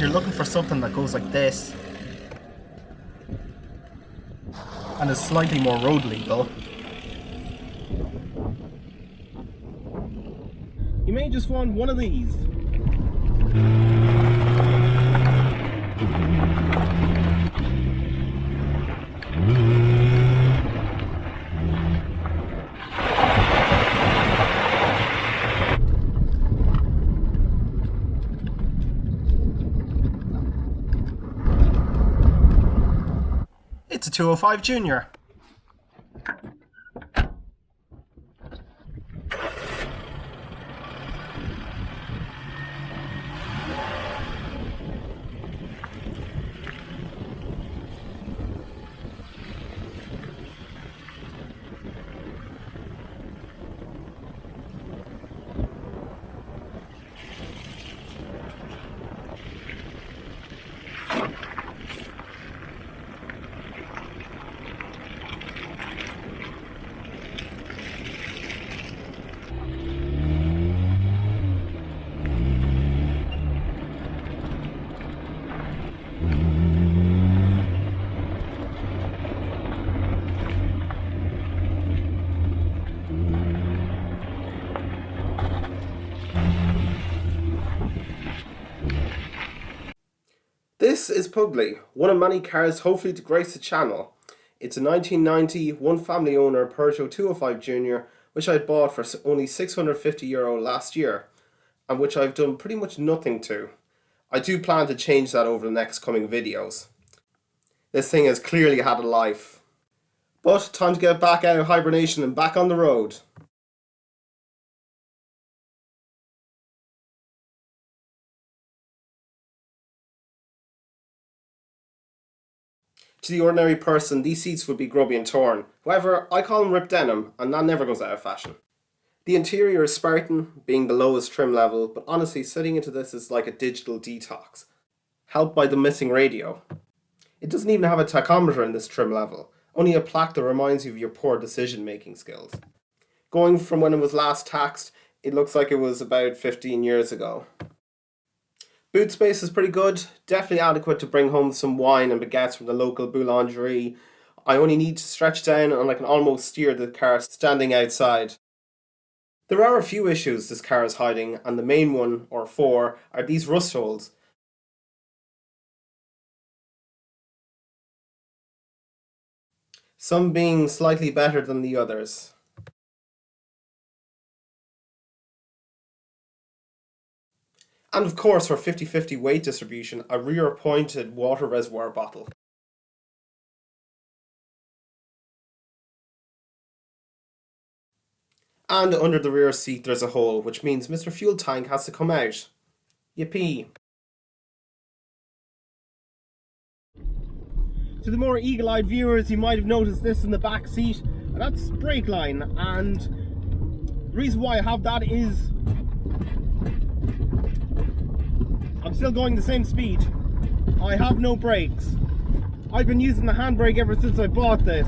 you're looking for something that goes like this and is slightly more road legal, you may just want one of these. It's a 205 Junior. This is Pugly, one of many cars hopefully to grace the channel. It's a 1990 one-family owner Peugeot 205 Junior, which I bought for only €650 last year, and which I've done pretty much nothing to. I do plan to change that over the next coming videos. This thing has clearly had a life. But time to get back out of hibernation and back on the road. To the ordinary person, these seats would be grubby and torn. However, I call them ripped denim, and that never goes out of fashion. The interior is Spartan, being the lowest trim level, but honestly, sitting into this is like a digital detox, helped by the missing radio. It doesn't even have a tachometer in this trim level, only a plaque that reminds you of your poor decision-making skills. Going from when it was last taxed, it looks like it was about 15 years ago. Boot space is pretty good, definitely adequate to bring home some wine and baguettes from the local boulangerie. I only need to stretch down and I can almost steer the car standing outside. There are a few issues this car is hiding, and the main one, or four, are these rust holes. Some being slightly better than the others. And of course, for 50-50 weight distribution, a rear-pointed water reservoir bottle. And under the rear seat there's a hole, which means Mr. Fuel Tank has to come out. Yippee! To the more eagle-eyed viewers, you might have noticed this in the back seat, and that's brake line, and the reason why I have that is I'm still going the same speed. I have no brakes. I've been using the handbrake ever since I bought this.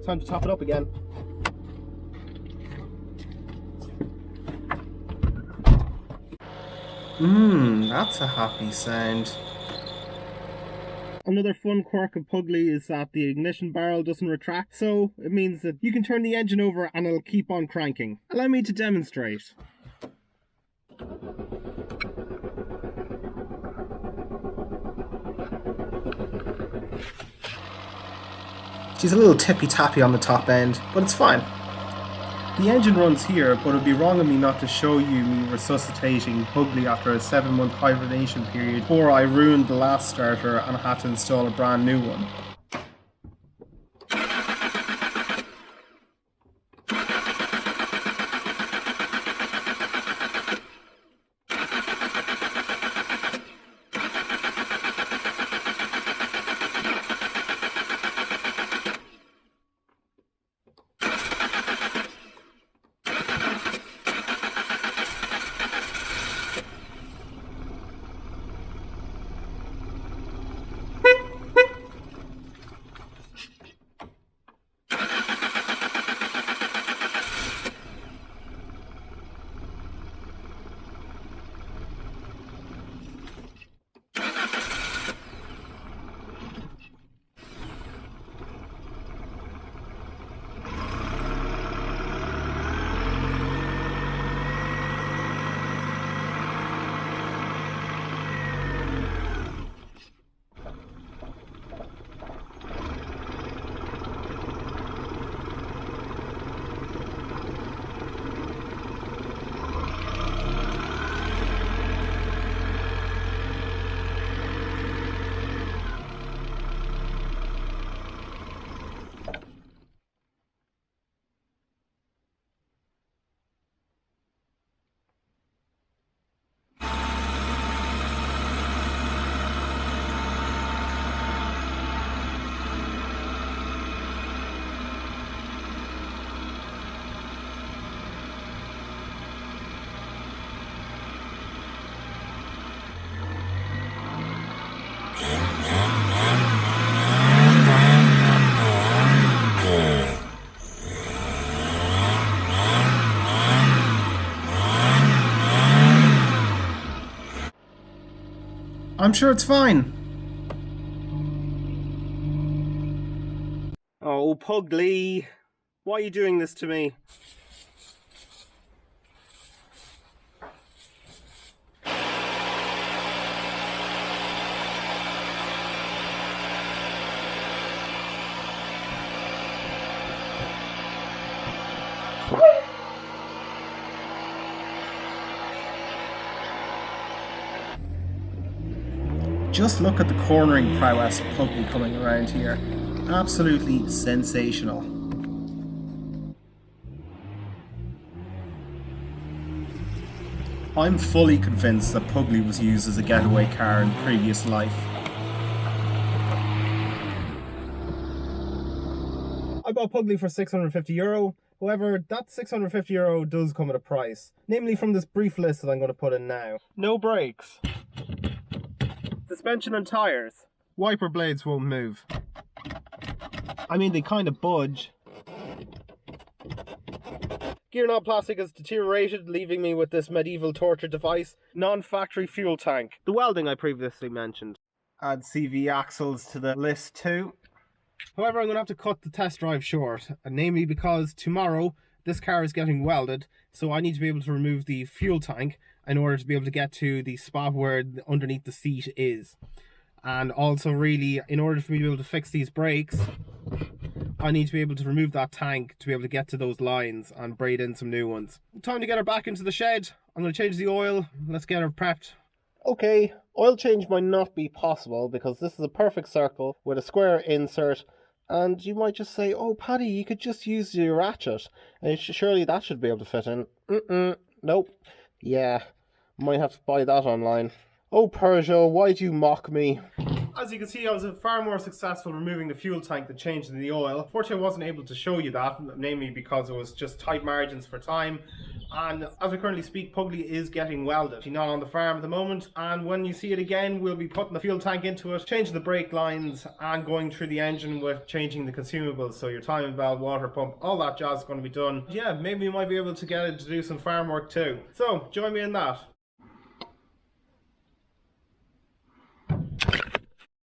Time to top it up again. That's a happy sound. Another fun quirk of Pugly is that the ignition barrel doesn't retract, so it means that you can turn the engine over and it'll keep on cranking. Allow me to demonstrate. She's a little tippy-tappy on the top end, but it's fine. The engine runs here, but it would be wrong of me not to show you me resuscitating Pugly after a 7-month hibernation period before I ruined the last starter and had to install a brand new one. I'm sure it's fine. Oh, Pugly, why are you doing this to me? Just look at the cornering prowess of Pugly coming around here. Absolutely sensational. I'm fully convinced that Pugly was used as a getaway car in previous life. I bought Pugly for €650. However, that €650 does come at a price. Namely from this brief list that I'm going to put in now. No brakes. Suspension and tyres. Wiper blades won't move. I mean, they kind of budge. Gear knob plastic has deteriorated, leaving me with this medieval torture device. Non-factory fuel tank. The welding I previously mentioned. Add CV axles to the list too. However, I'm going to have to cut the test drive short, namely because tomorrow this car is getting welded, so I need to be able to remove the fuel tank in order to be able to get to the spot where underneath the seat is. And also really, in order for me to be able to fix these brakes, I need to be able to remove that tank to be able to get to those lines and braid in some new ones. Time to get her back into the shed. I'm going to change the oil. Let's get her prepped. Okay, oil change might not be possible because this is a perfect circle with a square insert, and you might just say, oh Paddy, you could just use your ratchet and surely that should be able to fit in. Nope. Yeah, might have to buy that online. Oh Peugeot, why do you mock me? As you can see, I was far more successful removing the fuel tank than changing the oil. Unfortunately, I wasn't able to show you that, namely because it was just tight margins for time. And as we currently speak, Pugly is getting welded. She's not on the farm at the moment, and when you see it again, we'll be putting the fuel tank into it, changing the brake lines, and going through the engine with changing the consumables. So your timing valve, water pump, all that jazz is going to be done. Yeah, maybe we might be able to get it to do some farm work too. So, join me in that.